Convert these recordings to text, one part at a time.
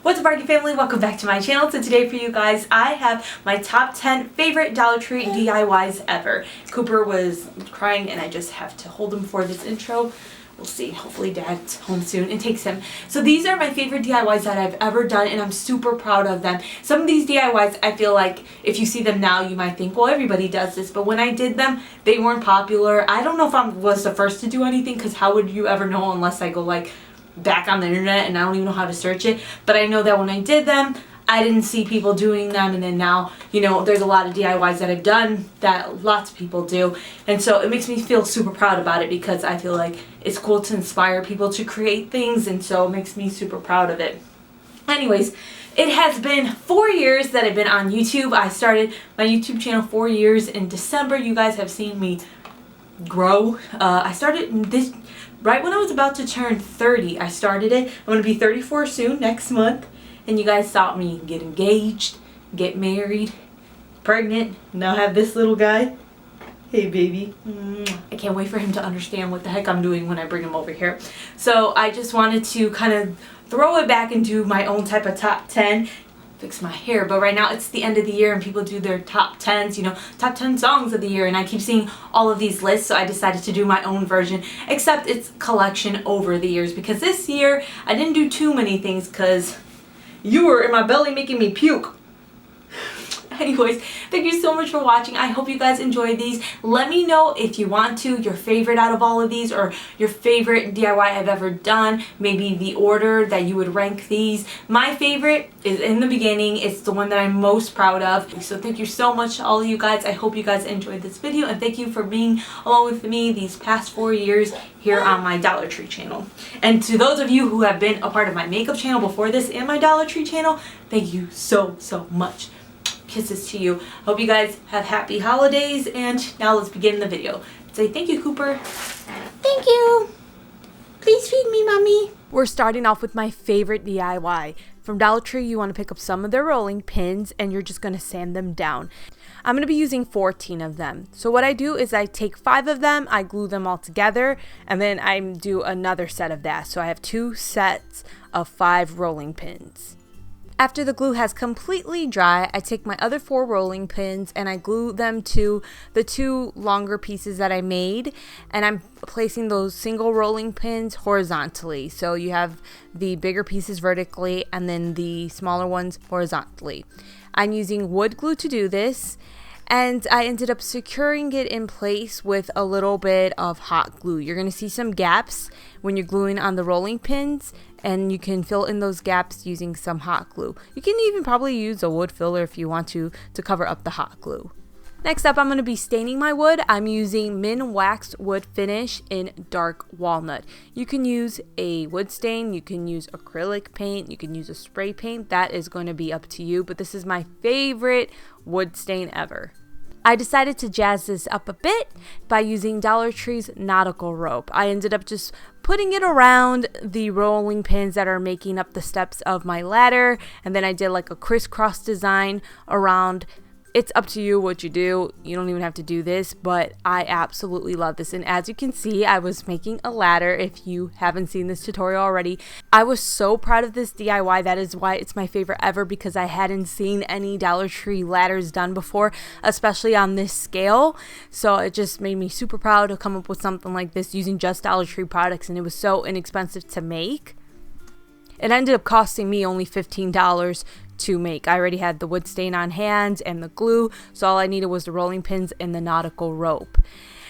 What's up, Marky family? Welcome back to my channel. So today for you guys, I have my top 10 favorite Dollar Tree DIYs ever. Cooper was crying and I just have to hold him for this intro. We'll see. Hopefully Dad's home soon and takes him. So these are my favorite DIYs that I've ever done and I'm super proud of them. Some of these DIYs, I feel like if you see them now, you might think, well, everybody does this. But when I did them, they weren't popular. I don't know if I was the first to do anything, because how would you ever know unless I go like back on the internet and I don't even know how to search it. But I know that when I did them, I didn't see people doing them, and then now, you know, there's a lot of DIYs that I've done that lots of people do, and so it makes me feel super proud about it because I feel like it's cool to inspire people to create things, and so it makes me super proud of it. Anyways, it has been 4 years that I've been on YouTube. I started my YouTube channel 4 years in December. You guys have seen me grow. I started this right when I was about to turn 30. I started it. I'm going to be 34 soon, next month. And you guys saw me get engaged, get married, pregnant. Now I have this little guy. Hey, baby. I can't wait for him to understand what the heck I'm doing when I bring him over here. So I just wanted to kind of throw it back and do my own type of top 10. Fix my hair, but right now it's the end of the year and people do their top 10s, you know, top 10 songs of the year, and I keep seeing all of these lists, so I decided to do my own version, except it's collection over the years, because this year I didn't do too many things because you were in my belly making me puke. Anyways, thank you so much for watching. I hope you guys enjoyed these. Let me know if you want to, your favorite out of all of these, or your favorite DIY I've ever done. Maybe the order that you would rank these. My favorite is in the beginning. It's the one that I'm most proud of. So thank you so much, all of you guys. I hope you guys enjoyed this video, and thank you for being along with me these past 4 years here on my Dollar Tree channel. And to those of you who have been a part of my makeup channel before this and my Dollar Tree channel, thank you so much. Kisses to you. Hope you guys have happy holidays, and now let's begin the video. Say thank you, Cooper. Thank you. Please feed me, Mommy. We're starting off with my favorite DIY. From Dollar Tree, you want to pick up some of their rolling pins and you're just going to sand them down. I'm going to be using 14 of them. So what I do is I take 5 of them, I glue them all together, and then I do another set of that. So I have 2 sets of 5 rolling pins. After the glue has completely dry, I take my other 4 rolling pins and I glue them to the 2 longer pieces that I made, and I'm placing those single rolling pins horizontally. So you have the bigger pieces vertically and then the smaller ones horizontally. I'm using wood glue to do this, and I ended up securing it in place with a little bit of hot glue. You're going to see some gaps when you're gluing on the rolling pins, and you can fill in those gaps using some hot glue. You can even probably use a wood filler if you want to cover up the hot glue. Next up, I'm going to be staining my wood. I'm using Min Wax Wood Finish in Dark Walnut. You can use a wood stain, you can use acrylic paint, you can use a spray paint. That is going to be up to you, but this is my favorite wood stain ever. I decided to jazz this up a bit by using Dollar Tree's nautical rope. I ended up just putting it around the rolling pins that are making up the steps of my ladder, and then I did like a crisscross design around. It's up to you what you do. You don't even have to do this, but I absolutely love this. And as you can see, I was making a ladder. If you haven't seen this tutorial already, I was so proud of this DIY. That is why it's my favorite ever, because I hadn't seen any Dollar Tree ladders done before, especially on this scale. So it just made me super proud to come up with something like this using just Dollar Tree products, and it was so inexpensive to make. It ended up costing me only $15 to make. I already had the wood stain on hand and the glue, so all I needed was the rolling pins and the nautical rope.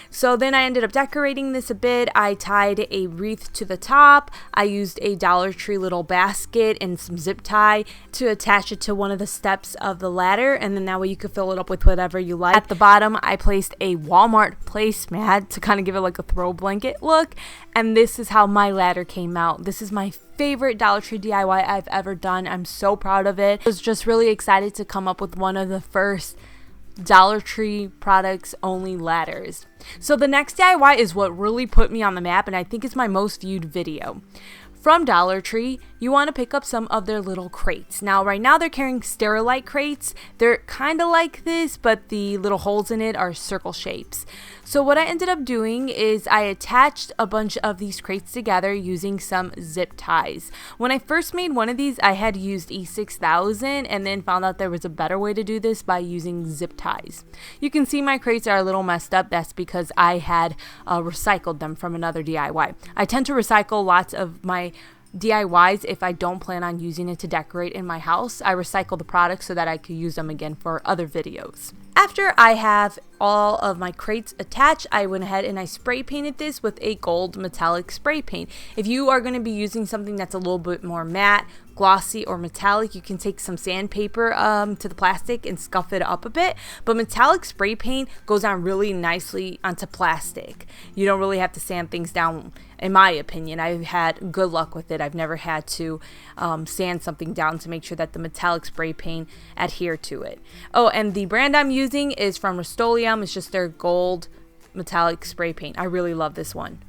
So then I ended up decorating this a bit. I tied a wreath to the top. I used a Dollar Tree little basket and some zip tie to attach it to one of the steps of the ladder, and then that way you could fill it up with whatever you like. At the bottom, I placed a Walmart placemat to kind of give it like a throw blanket look, and this is how my ladder came out. This is my favorite Dollar Tree DIY I've ever done. I'm so proud of it. I was just really excited to come up with one of the first Dollar Tree products only ladders. So the next DIY is what really put me on the map, and I think it's my most viewed video. From Dollar Tree, you want to pick up some of their little crates. Now right now they're carrying Sterilite crates. They're kind of like this, but the little holes in it are circle shapes. So what I ended up doing is I attached a bunch of these crates together using some zip ties. When I first made one of these, I had used E6000 and then found out there was a better way to do this by using zip ties. You can see my crates are a little messed up. That's because I had recycled them from another DIY. I tend to recycle lots of my DIYs if I don't plan on using it to decorate in my house. I recycle the products so that I could use them again for other videos. After I have all of my crates attached, I went ahead and I spray painted this with a gold metallic spray paint. If you are going to be using something that's a little bit more matte, glossy, or metallic, you can take some sandpaper to the plastic and scuff it up a bit, but metallic spray paint goes on really nicely onto plastic. You don't really have to sand things down, in my opinion. I've had good luck with it. I've never had to sand something down to make sure that the metallic spray paint adhere to it. Oh, and the brand I'm using is from Rust-Oleum. It's just their gold metallic spray paint. I really love this one.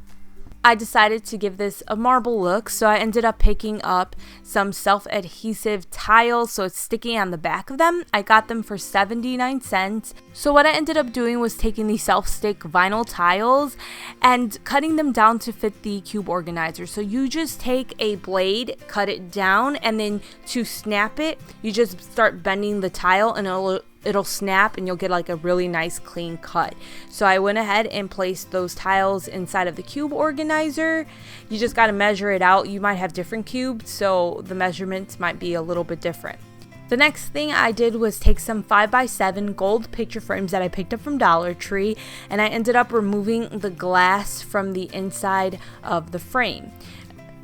I decided to give this a marble look, so I ended up picking up some self-adhesive tiles so it's sticky on the back of them. I got them for 79 cents. So what I ended up doing was taking these self-stick vinyl tiles and cutting them down to fit the cube organizer. So you just take a blade, cut it down, and then to snap it, you just start bending the tile and it'll snap and you'll get like a really nice clean cut. So I went ahead and placed those tiles inside of the cube organizer. You just got to measure it out. You might have different cubes, so the measurements might be a little bit different. The next thing I did was take some 5x7 gold picture frames that I picked up from Dollar Tree, and I ended up removing the glass from the inside of the frame.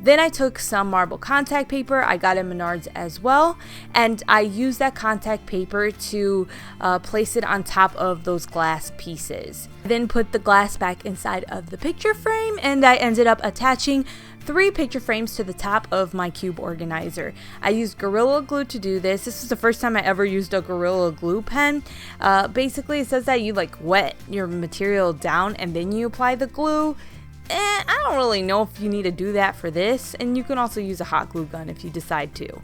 Then I took some marble contact paper, I got in Menards as well, and I used that contact paper to place it on top of those glass pieces. Then put the glass back inside of the picture frame, and I ended up attaching 3 picture frames to the top of my cube organizer. I used Gorilla Glue to do this. This is the first time I ever used a Gorilla Glue pen. Basically it says that you like wet your material down and then you apply the glue. I don't really know if you need to do that for this, and you can also use a hot glue gun if you decide to.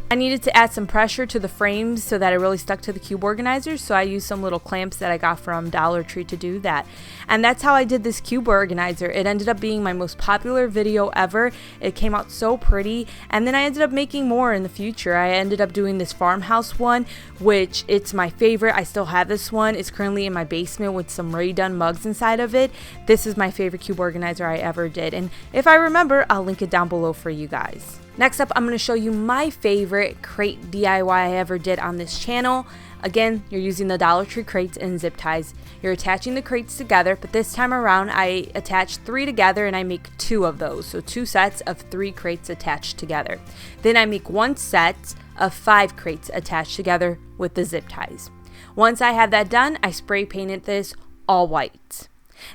I needed to add some pressure to the frames so that it really stuck to the cube organizer, so I used some little clamps that I got from Dollar Tree to do that. And that's how I did this cube organizer. It ended up being my most popular video ever. It came out so pretty, and then I ended up making more in the future. I ended up doing this farmhouse one, which it's my favorite. I still have this one. It's currently in my basement with some already done mugs inside of it. This is my favorite cube organizer I ever did, and if I remember, I'll link it down below for you guys. Next up, I'm going to show you my favorite crate DIY I ever did on this channel. Again, you're using the Dollar Tree crates and zip ties. You're attaching the crates together, but this time around I attach 3 together and I make 2 of those. So 2 sets of 3 crates attached together. Then I make 1 set of 5 crates attached together with the zip ties. Once I have that done, I spray painted this all white.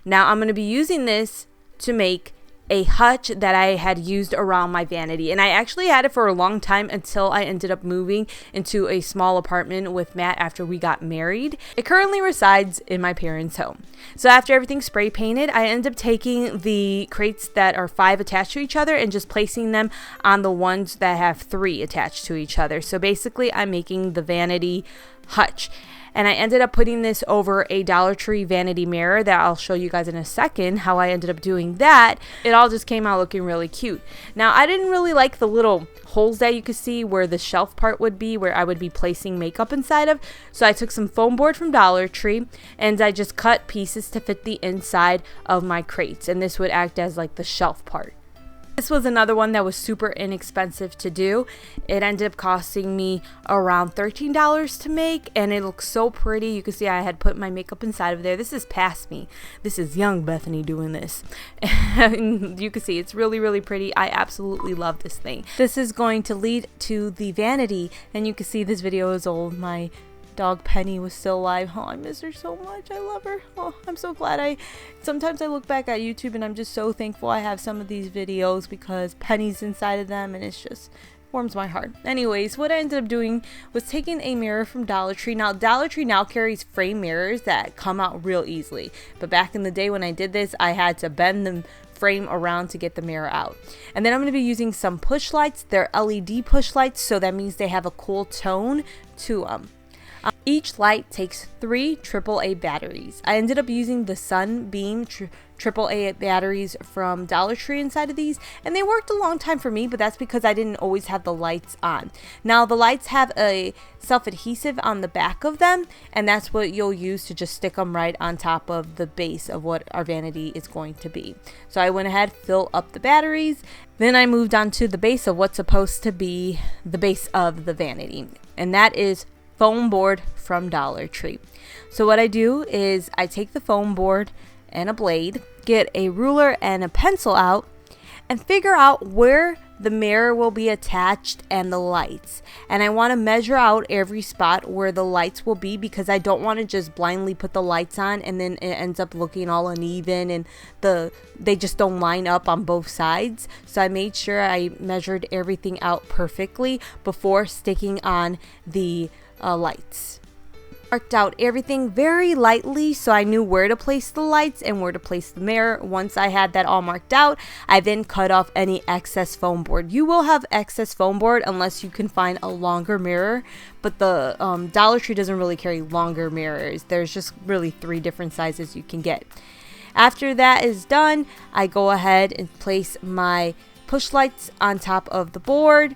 Now I'm going to be using this to make a hutch that I had used around my vanity, and I actually had it for a long time until I ended up moving into a small apartment with Matt after we got married. It currently resides in my parents' home. So after everything's spray painted, I end up taking the crates that are 5 attached to each other and just placing them on the ones that have 3 attached to each other. So basically I'm making the vanity hutch. And I ended up putting this over a Dollar Tree vanity mirror that I'll show you guys in a second how I ended up doing that. It all just came out looking really cute. Now, I didn't really like the little holes that you could see where the shelf part would be, where I would be placing makeup inside of. So I took some foam board from Dollar Tree and I just cut pieces to fit the inside of my crates. And this would act as like the shelf part. This was another one that was super inexpensive to do. It ended up costing me around $13 to make, and it looks so pretty. You can see I had put my makeup inside of there. This is past me. This is young Bethany doing this. And you can see it's really, really pretty. I absolutely love this thing. This is going to lead to the vanity, and you can see this video is old. My dog Penny was still alive. Oh, I miss her so much. I love her. Oh, I'm so glad sometimes I look back at YouTube and I'm just so thankful I have some of these videos because Penny's inside of them, and it's just warms my heart. Anyways, what I ended up doing was taking a mirror from Dollar Tree. Now, Dollar Tree now carries frame mirrors that come out real easily, but back in the day when I did this, I had to bend them frame around to get the mirror out. And then I'm going to be using some push lights. They're LED push lights, so that means they have a cool tone to them. Each light takes 3 AAA batteries. I ended up using the Sunbeam AAA batteries from Dollar Tree inside of these, and they worked a long time for me, but that's because I didn't always have the lights on. Now the lights have a self-adhesive on the back of them, and that's what you'll use to just stick them right on top of the base of what our vanity is going to be. So I went ahead, filled up the batteries, then I moved on to the base of what's supposed to be the base of the vanity, and that is foam board from Dollar Tree. So what I do is I take the foam board and a blade, get a ruler and a pencil out, and figure out where the mirror will be attached and the lights. And I want to measure out every spot where the lights will be, because I don't want to just blindly put the lights on and then it ends up looking all uneven and they just don't line up on both sides. So I made sure I measured everything out perfectly before sticking on the lights. Marked out everything very lightly so I knew where to place the lights and where to place the mirror. Once I had that all marked out, I then cut off any excess foam board. You will have excess foam board unless you can find a longer mirror, but the Dollar Tree doesn't really carry longer mirrors. There's just really 3 different sizes you can get. After that is done, I go ahead and place my push lights on top of the board.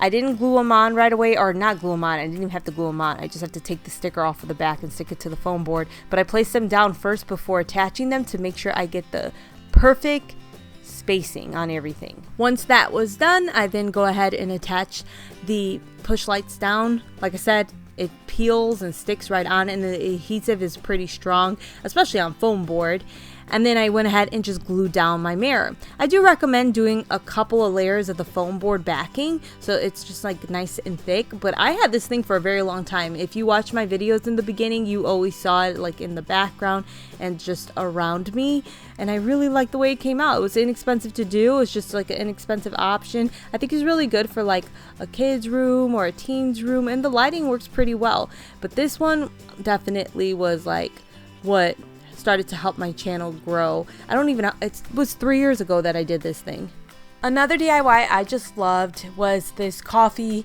I didn't glue them on right away, or not glue them on. I didn't even have to glue them on. I just have to take the sticker off of the back and stick it to the foam board. But I placed them down first before attaching them to make sure I get the perfect spacing on everything. Once that was done, I then go ahead and attach the push lights down. Like I said, it peels and sticks right on, and the adhesive is pretty strong, especially on foam board. And then I went ahead and just glued down my mirror. I do recommend doing a couple of layers of the foam board backing so it's just like nice and thick, but I had this thing for a very long time. If you watch my videos in the beginning, you always saw it like in the background and just around me, and I really liked the way it came out. It was inexpensive to do. It's just like an inexpensive option. I think it's really good for like a kid's room or a teen's room, and the lighting works pretty well. But this one definitely was like what started to help my channel grow. I don't even know, it was 3 years ago that I did this thing. Another DIY I just loved was this coffee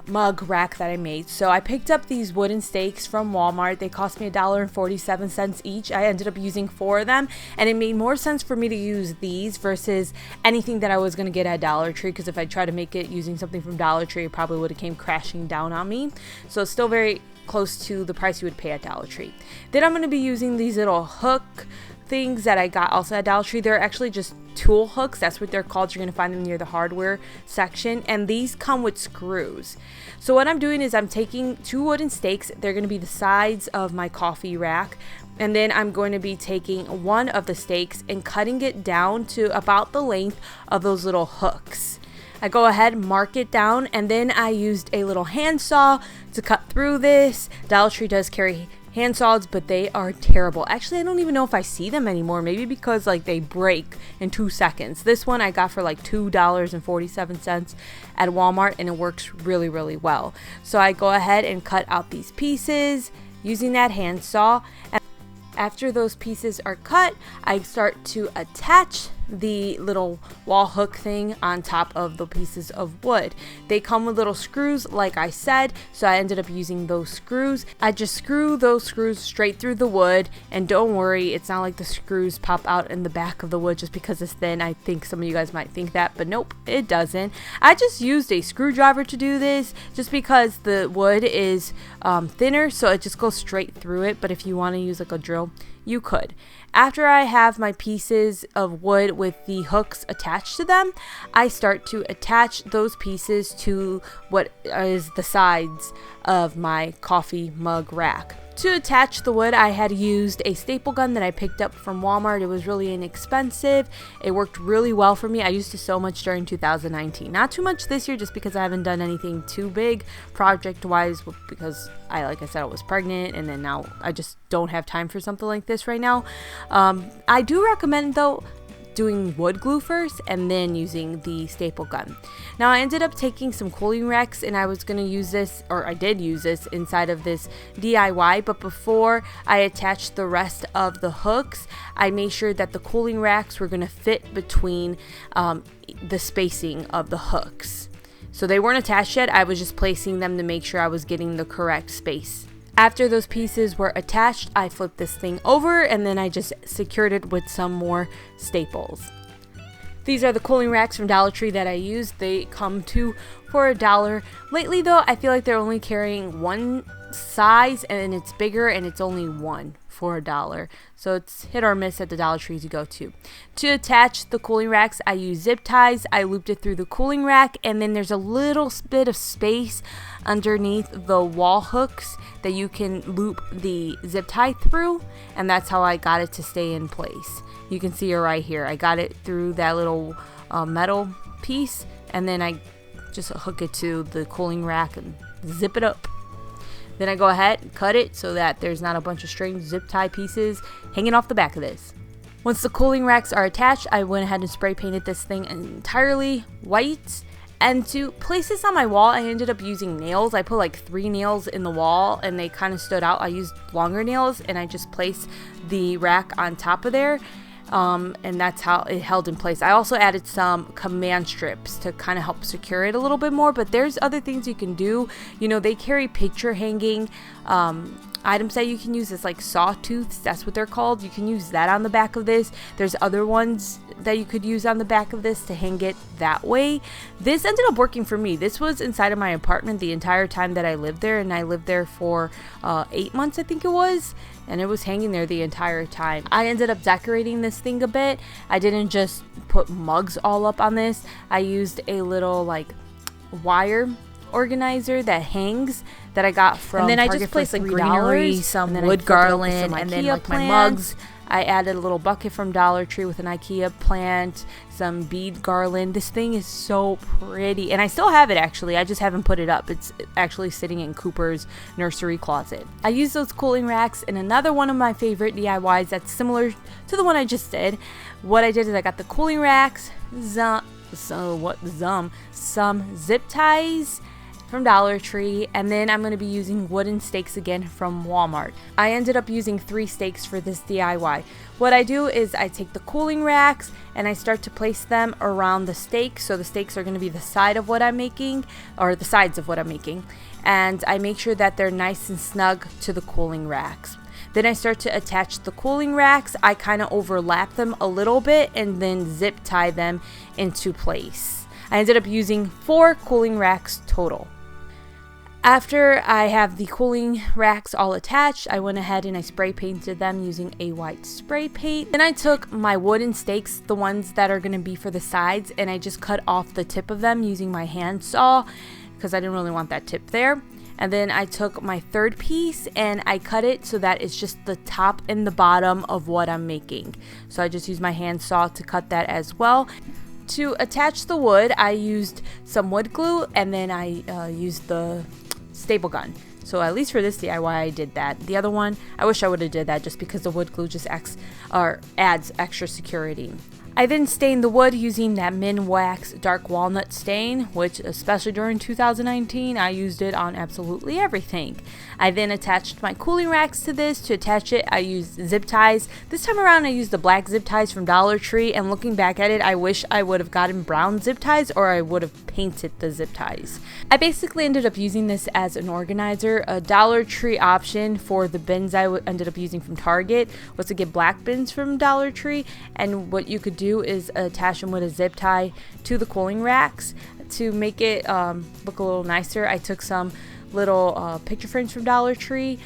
mug rack that I made. So I picked up these wooden stakes from Walmart. They cost me $1.47 each. I ended up using 4 of them, and it made more sense for me to use these versus anything that I was going to get at Dollar Tree, because if I tried to make it using something from Dollar Tree, it probably would have came crashing down on me. So it's still very close to the price you would pay at Dollar Tree. Then I'm going to be using these little hook things that I got also at Dollar Tree. They're actually just tool hooks. That's what they're called. You're going to find them near the hardware section, and these come with screws. So what I'm doing is I'm taking 2 wooden stakes. They're going to be the sides of my coffee rack, and then I'm going to be taking one of the stakes and cutting it down to about the length of those little hooks. I go ahead, mark it down, and then I used a little handsaw to cut through this. Dollar Tree does carry handsaws, but they are terrible. Actually, I don't even know if I see them anymore. Maybe because like they break in 2 seconds. This one I got for like $2.47 at Walmart, and it works really, really well. So I go ahead and cut out these pieces using that handsaw. And after those pieces are cut, I start to attach the little wall hook thing on top of the pieces of wood. They come with little screws, like I said, so I ended up using those screws. I just screw those screws straight through the wood, and don't worry, it's not like the screws pop out in the back of the wood just because it's thin. I think some of you guys might think that, but nope, it doesn't. I just used a screwdriver to do this just because the wood is thinner, so it just goes straight through it. But if you want to use like a drill, you could. After I have my pieces of wood with the hooks attached to them, I start to attach those pieces to what is the sides of my coffee mug rack. To attach the wood, I had used a staple gun that I picked up from Walmart. It was really inexpensive. It worked really well for me. I used it so much during 2019. Not too much this year just because I haven't done anything too big project-wise, because like I said, I was pregnant, and then now I just don't have time for something like this right now. I do recommend, though, doing wood glue first and then using the staple gun. Now I ended up taking some cooling racks and I was going to use this, or I did use this inside of this DIY, but before I attached the rest of the hooks, I made sure that the cooling racks were going to fit between the spacing of the hooks. So they weren't attached yet, I was just placing them to make sure I was getting the correct space. After those pieces were attached, I flipped this thing over and then I just secured it with some more staples. These are the cooling racks from Dollar Tree that I used. They come two for $1. Lately though, I feel like they're only carrying one size and it's bigger and it's only one for $1. So it's hit or miss at the Dollar Trees you go to. To attach the cooling racks, I use zip ties. I looped it through the cooling rack and then there's a little bit of space underneath the wall hooks that you can loop the zip tie through, and that's how I got it to stay in place. You can see it right here. I got it through that little metal piece and then I just hook it to the cooling rack and zip it up. Then I go ahead and cut it so that there's not a bunch of strange zip tie pieces hanging off the back of this. Once the cooling racks are attached, I went ahead and spray painted this thing entirely white. And to place this on my wall, I ended up using nails. I put like 3 nails in the wall and they kind of stood out. I used longer nails and I just placed the rack on top of there. And that's how it held in place. I also added some command strips to kind of help secure it a little bit more, but there's other things you can do. You know, they carry picture hanging items that you can use. It's like sawtooths, that's what they're called. You can use that on the back of this. There's other ones that you could use on the back of this to hang it that way. This ended up working for me. This was inside of my apartment the entire time that I lived there, and I lived there for 8 months, I think it was, and it was hanging there the entire time. I ended up decorating this thing a bit. I didn't just put mugs all up on this. I used a little like wire organizer that hangs that I got from and then Target I just placed for like $3, greenery, some wood garland, and then like my mugs. I added a little bucket from Dollar Tree with an IKEA plant, some bead garland. This thing is so pretty, and I still have it actually. I just haven't put it up. It's actually sitting in Cooper's nursery closet. I used those cooling racks in another one of my favorite DIYs that's similar to the one I just did. What I did is I got the cooling racks, some zip ties from Dollar Tree, and then I'm going to be using wooden stakes again from Walmart. I ended up using 3 stakes for this DIY. What I do is I take the cooling racks and I start to place them around the stakes. So the stakes are going to be the side of what I'm making, or the sides of what I'm making, and I make sure that they're nice and snug to the cooling racks. Then I start to attach the cooling racks. I kind of overlap them a little bit and then zip tie them into place. I ended up using 4 cooling racks total. After I have the cooling racks all attached, I went ahead and I spray painted them using a white spray paint. Then I took my wooden stakes, the ones that are going to be for the sides, and I just cut off the tip of them using my hand saw because I didn't really want that tip there. And then I took my third piece and I cut it so that it's just the top and the bottom of what I'm making. So I just used my hand saw to cut that as well. To attach the wood, I used some wood glue and then I used the staple gun. So at least for this DIY I did that. The other one, I wish I would have did that just because the wood glue just adds extra security. I then stained the wood using that Min Wax Dark Walnut stain, which especially during 2019, I used it on absolutely everything. I then attached my cooling racks to this. To attach it, I used zip ties. This time around, I used the black zip ties from Dollar Tree, and looking back at it, I wish I would have gotten brown zip ties or I would have painted the zip ties. I basically ended up using this as an organizer. A Dollar Tree option for the bins I ended up using from Target was to get black bins from Dollar Tree, and what you could do is attach them with a zip tie to the cooling racks to make it look a little nicer. I took some little picture frames from Dollar Tree,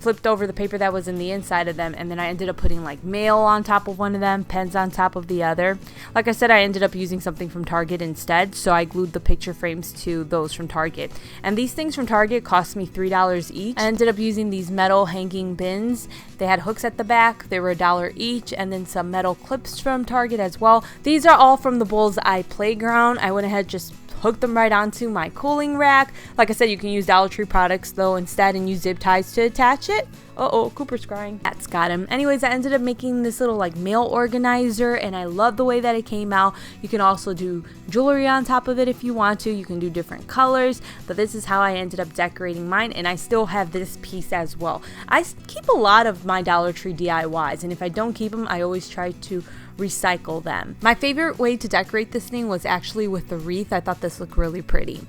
flipped over the paper that was in the inside of them, and then I ended up putting like mail on top of one of them, pens on top of the other. Like I said, I ended up using something from Target instead, so I glued the picture frames to those from Target. And these things from Target cost me $3 each. I ended up using these metal hanging bins. They had hooks at the back. They were $1 each, and then some metal clips from Target as well. These are all from the Bullseye Playground. I went ahead just hook them right onto my cooling rack. Like I said, you can use Dollar Tree products though instead and use zip ties to attach it. Uh-oh, Cooper's crying. That's got him. Anyways, I ended up making this little like mail organizer, and I love the way that it came out. You can also do jewelry on top of it if you want to. You can do different colors, but this is how I ended up decorating mine, and I still have this piece as well. I keep a lot of my Dollar Tree DIYs, and if I don't keep them, I always try to recycle them. My favorite way to decorate this thing was actually with the wreath. I thought this looked really pretty.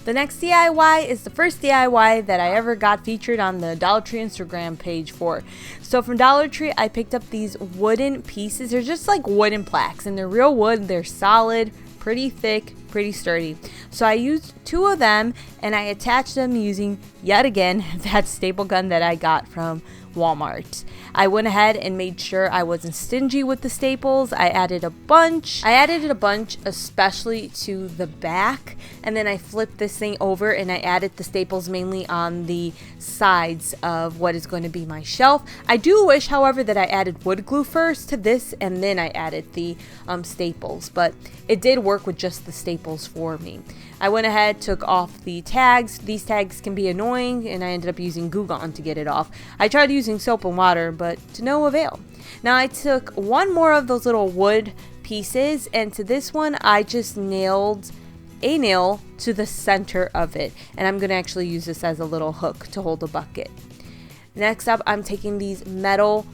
The next DIY is the first DIY that I ever got featured on the Dollar Tree Instagram page for. So from Dollar Tree, I picked up these wooden pieces. They're just like wooden plaques, and they're real wood. They're solid, pretty thick, pretty sturdy. So I used 2 of them, and I attached them using, yet again, that staple gun that I got from Walmart. I went ahead and made sure I wasn't stingy with the staples. I added a bunch, especially to the back, and then I flipped this thing over and I added the staples mainly on the sides of what is going to be my shelf. I do wish, however, that I added wood glue first to this and then I added the staples, but it did work with just the staples for me. I went ahead, took off the tags. These tags can be annoying, and I ended up using Goo Gone to get it off. I tried using soap and water, but to no avail. Now I took one more of those little wood pieces, and to this one I just nailed a nail to the center of it, and I'm going to actually use this as a little hook to hold a bucket. Next up, I'm taking these metal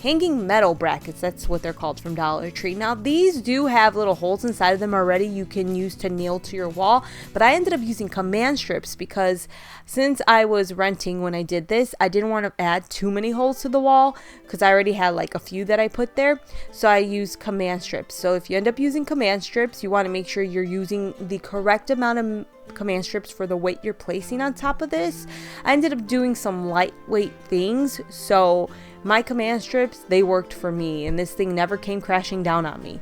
hanging metal brackets, that's what they're called, from Dollar Tree. Now these do have little holes inside of them already you can use to nail to your wall, but I ended up using command strips because since I was renting when I did this, I didn't want to add too many holes to the wall because I already had like a few that I put there, so I used command strips. So if you end up using command strips, you want to make sure you're using the correct amount of command strips for the weight you're placing on top of this. I ended up doing some lightweight things, so my command strips, they worked for me, and this thing never came crashing down on me.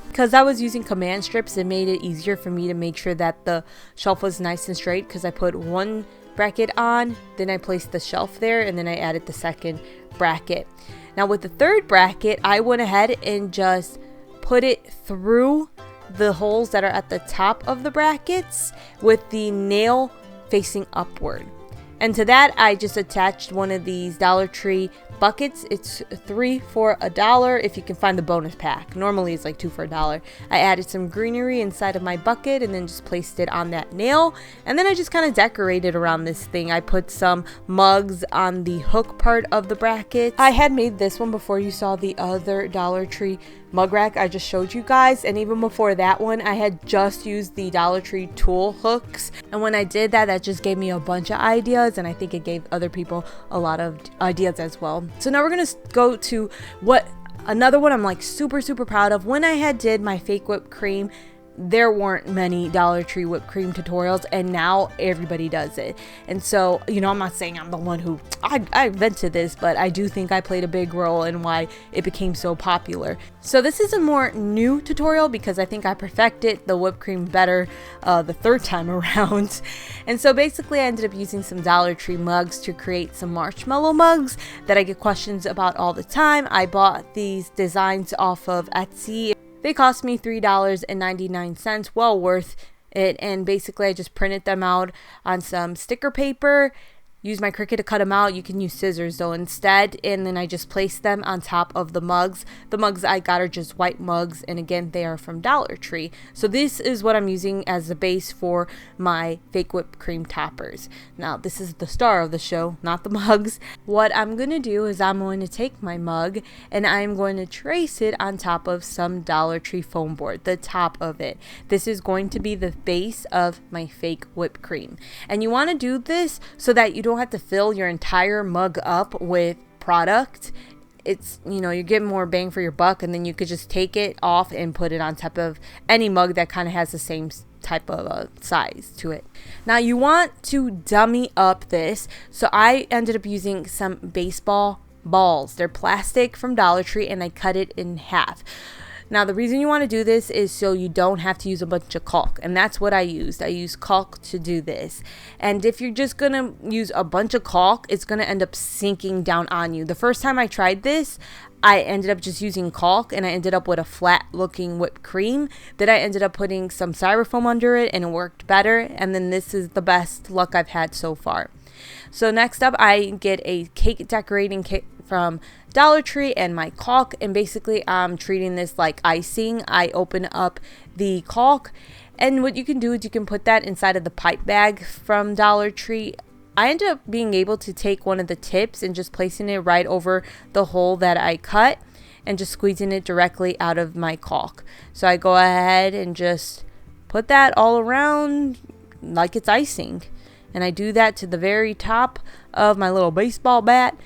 Because I was using command strips, it made it easier for me to make sure that the shelf was nice and straight, because I put one bracket on, then I placed the shelf there, and then I added the second bracket. Now with the third bracket, I went ahead and just put it through the holes that are at the top of the brackets with the nail facing upward. And to that, I just attached one of these Dollar Tree buckets. It's 3 for $1 if you can find the bonus pack. Normally it's like 2 for $1. I added some greenery inside of my bucket and then just placed it on that nail. And then I just kind of decorated around this thing. I put some mugs on the hook part of the bracket. I had made this one before you saw the other Dollar Tree mug rack I just showed you guys, and even before that one I had just used the Dollar Tree tool hooks, and when I did that, that just gave me a bunch of ideas, and I think it gave other people a lot of ideas as well. So now we're gonna go to another one I'm like super proud of. When I did my fake whipped cream, there weren't many Dollar Tree whipped cream tutorials, and now everybody does it. And so, you know, I'm not saying I'm the one who I invented this, but I do think I played a big role in why it became so popular. So this is a more new tutorial because I think I perfected the whipped cream better the third time around. And so basically I ended up using some Dollar Tree mugs to create some marshmallow mugs that I get questions about all the time. I bought these designs off of Etsy. They cost me $3.99, well worth it, and basically I just printed them out on some sticker paper, used my Cricut to cut them out. You can use scissors though instead, and then I just placed them on top of the mugs. The mugs I got are just white mugs, and again, they are from Dollar Tree. So this is what I'm using as the base for my fake whipped cream toppers. Now this is the star of the show, not the mugs. What I'm going to do is I'm going to take my mug and I'm going to trace it on top of some Dollar Tree foam board, the top of it. This is going to be the base of my fake whipped cream, and you want to do this so that you don't have to fill your entire mug up with product. It's, you know, you get more bang for your buck, and then you could just take it off and put it on top of any mug that kind of has the same type of size to it. Now you want to dummy up this, so I ended up using some baseball balls. They're plastic from Dollar Tree, and I cut it in half. Now the reason you want to do this is so you don't have to use a bunch of caulk, and that's what I used. I used caulk to do this, and if you're just gonna use a bunch of caulk, it's gonna end up sinking down on you. The first time I tried this, I ended up just using caulk, and I ended up with a flat looking whipped cream. Then I ended up putting some styrofoam under it, and it worked better. And then this is the best luck I've had so far. So next up, I get a cake decorating kit from Dollar Tree and my caulk, and basically I'm treating this like icing. I open up the caulk, and what you can do is you can put that inside of the pipe bag from Dollar Tree. I ended up being able to take one of the tips and just placing it right over the hole that I cut and just squeezing it directly out of my caulk. So I go ahead and just put that all around like it's icing. And I do that to the very top of my little baseball bat,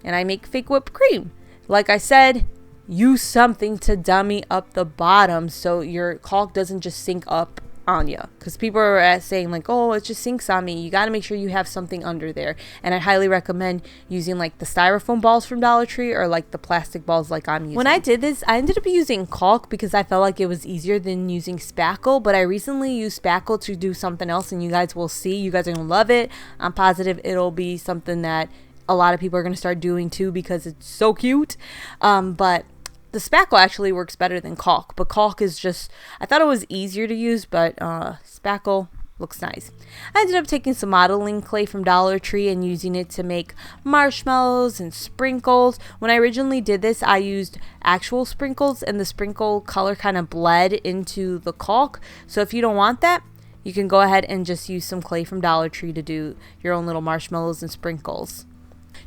and I make fake whipped cream. Like I said, use something to dummy up the bottom so your caulk doesn't just sink up on you, because people are saying like, oh, it just sinks on me. You got to make sure you have something under there. And I highly recommend using like the styrofoam balls from Dollar Tree or like the plastic balls like I'm using. When I did this, I ended up using caulk because I felt like it was easier than using spackle, but I recently used spackle to do something else, and you guys will see. You guys are gonna love it. I'm positive it'll be something that a lot of people are gonna start doing too because it's so cute. But the spackle actually works better than caulk, but caulk is just, I thought it was easier to use, but spackle looks nice. I ended up taking some modeling clay from Dollar Tree and using it to make marshmallows and sprinkles. When I originally did this, I used actual sprinkles, and the sprinkle color kind of bled into the caulk. So if you don't want that, you can go ahead and just use some clay from Dollar Tree to do your own little marshmallows and sprinkles.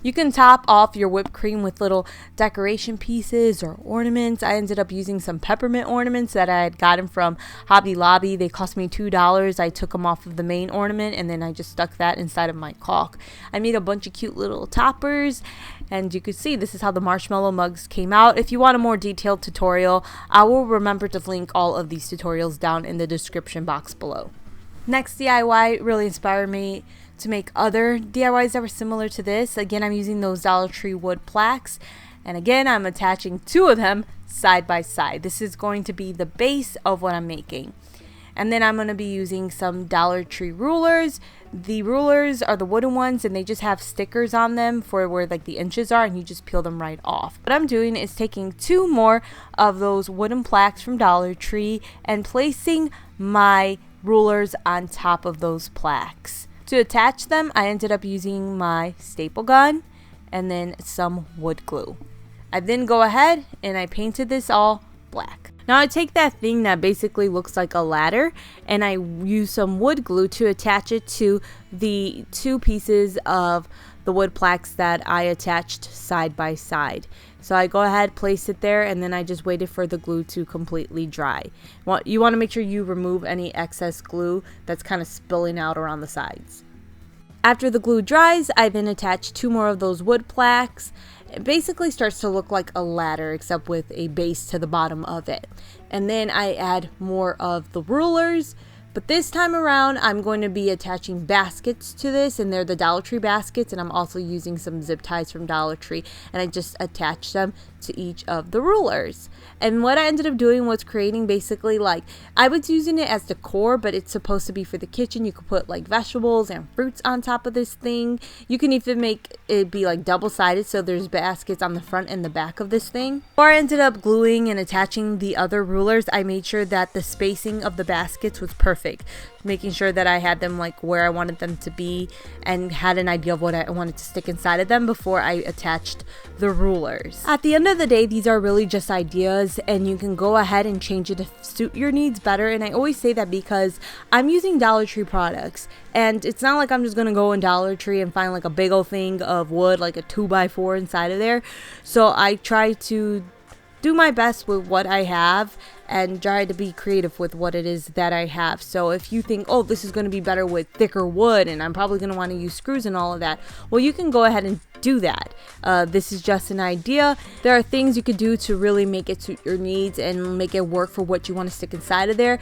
You can top off your whipped cream with little decoration pieces or ornaments. I ended up using some peppermint ornaments that I had gotten from Hobby Lobby. They cost me $2. I took them off of the main ornament, and then I just stuck that inside of my caulk. I made a bunch of cute little toppers, and you could see this is how the marshmallow mugs came out. If you want a more detailed tutorial, I will remember to link all of these tutorials down in the description box below. Next DIY really inspired me to make other DIYs that were similar to this. Again, I'm using those Dollar Tree wood plaques, and again, I'm attaching two of them side by side. This is going to be the base of what I'm making. And then I'm going to be using some Dollar Tree rulers. The rulers are the wooden ones, and they just have stickers on them for where like the inches are, and you just peel them right off. What I'm doing is taking two more of those wooden plaques from Dollar Tree and placing my rulers on top of those plaques. To attach them, I ended up using my staple gun and then some wood glue. I then go ahead and I painted this all black. Now I take that thing that basically looks like a ladder, and I use some wood glue to attach it to the two pieces of the wood plaques that I attached side by side. So I go ahead, place it there, and then I just waited for the glue to completely dry. You want to make sure you remove any excess glue that's kind of spilling out around the sides. After the glue dries, I then attach two more of those wood plaques. It basically starts to look like a ladder, except with a base to the bottom of it. And then I add more of the rulers. But this time around, I'm going to be attaching baskets to this, and they're the Dollar Tree baskets, and I'm also using some zip ties from Dollar Tree, and I just attach them to each of the rulers. And what I ended up doing was creating basically like, I was using it as decor, but it's supposed to be for the kitchen. You could put like vegetables and fruits on top of this thing. You can even make it be like double-sided, so there's baskets on the front and the back of this thing. Before I ended up gluing and attaching the other rulers, I made sure that the spacing of the baskets was perfect, making sure that I had them like where I wanted them to be and had an idea of what I wanted to stick inside of them before I attached the rulers. At the end of the day, these are really just ideas, and you can go ahead and change it to suit your needs better. And I always say that because I'm using Dollar Tree products, and it's not like I'm just gonna go in Dollar Tree and find like a big old thing of wood, like a 2x4 inside of there. So I try to do my best with what I have and try to be creative with what it is that I have. So if you think, oh, this is going to be better with thicker wood and I'm probably going to want to use screws and all of that, well, you can go ahead and do that. This is just an idea. There are things you could do to really make it suit your needs and make it work for what you want to stick inside of there.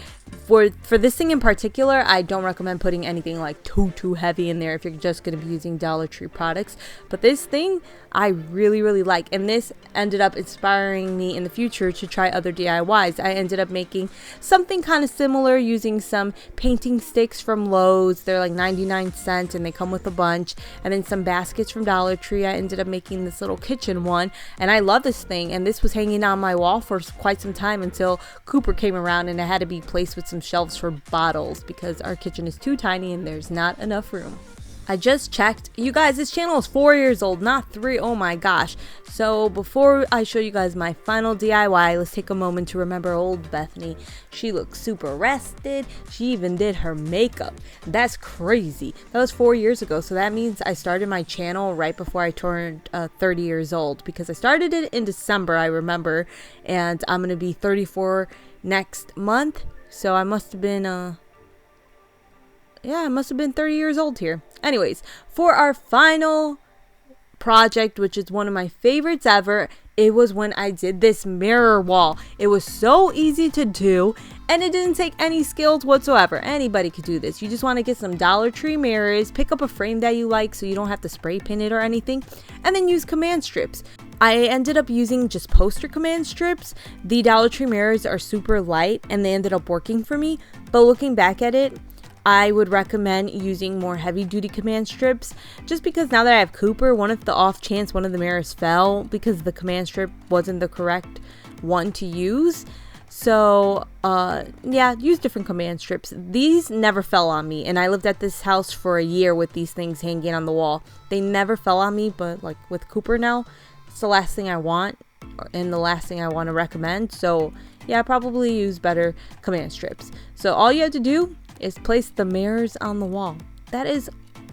For this thing in particular, I don't recommend putting anything like too heavy in there if you're just going to be using Dollar Tree products. But this thing I really like, and this ended up inspiring me in the future to try other DIYs. I I ended up making something kind of similar using some painting sticks from Lowe's. They're like 99 cents and they come with a bunch. And then some baskets from Dollar Tree. I ended up making this little kitchen one, and I love this thing, and this was hanging on my wall for quite some time until Cooper came around and it had to be placed with some shelves for bottles because our kitchen is too tiny and there's not enough room. I just checked. You guys, this channel is 4 years old, not 3. Oh my gosh. So before I show you guys my final DIY, let's take a moment to remember old Bethany. She looks super rested. She even did her makeup. That's crazy. That was 4 years ago. So that means I started my channel right before I turned 30 years old, because I started it in December, I remember, and I'm going to be 34 next month. So I must have been yeah, I must have been 30 years old here. Anyways, for our final project, which is one of my favorites ever, it was when I did this mirror wall. It was so easy to do, and it didn't take any skills whatsoever. Anybody could do this. You just want to get some Dollar Tree mirrors, pick up a frame that you like so you don't have to spray paint it or anything, and then use command strips. I ended up using just poster command strips. The Dollar Tree mirrors are super light, and they ended up working for me, but looking back at it, I would recommend using more heavy duty command strips, just because now that I have Cooper, one of the off chance one of the mirrors fell because the command strip wasn't the correct one to use. So yeah, use different command strips. These never fell on me, and I lived at this house for a year with these things hanging on the wall. They never fell on me, but like with Cooper now, it's the last thing I want and the last thing I want to recommend. So yeah, probably use better command strips. So all you have to do is place the mirrors on the wall. That is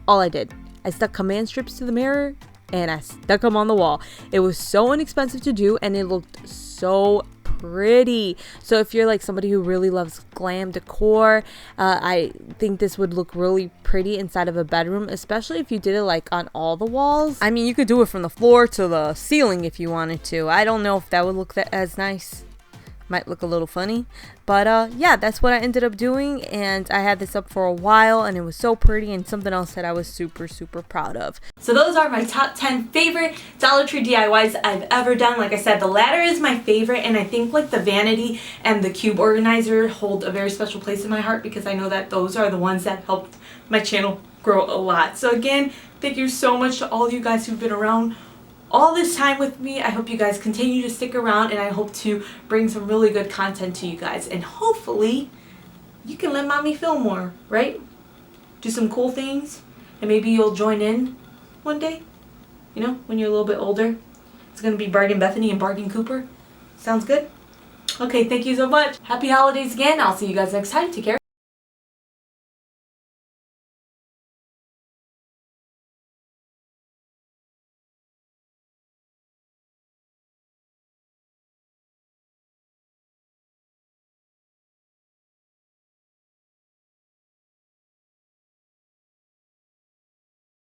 all I did. I stuck command strips to the mirror and I stuck them on the wall. It was so inexpensive to do, and it looked so pretty. So if you're like somebody who really loves glam decor, I think this would look really pretty inside of a bedroom, especially if you did it like on all the walls. I mean, you could do it from the floor to the ceiling if you wanted to. I don't know if that would look as nice. Might look a little funny, but yeah, that's what I ended up doing, and I had this up for a while, and it was so pretty, and something else that I was super proud of. So those are my top 10 favorite Dollar Tree DIYs I've ever done. Like I said, the ladder is my favorite, and I think like the vanity and the cube organizer hold a very special place in my heart, because I know that those are the ones that helped my channel grow a lot. So again, thank you so much to all you guys who've been around all this time with me. I hope you guys continue to stick around, and I hope to bring some really good content to you guys, and hopefully you can let mommy film more, right? Do some cool things, and maybe you'll join in one day, you know, when you're a little bit older. It's gonna be Bargain Bethany and Bargain Cooper. Sounds good? Okay, thank you so much. Happy holidays again. I'll see you guys next time. Take care.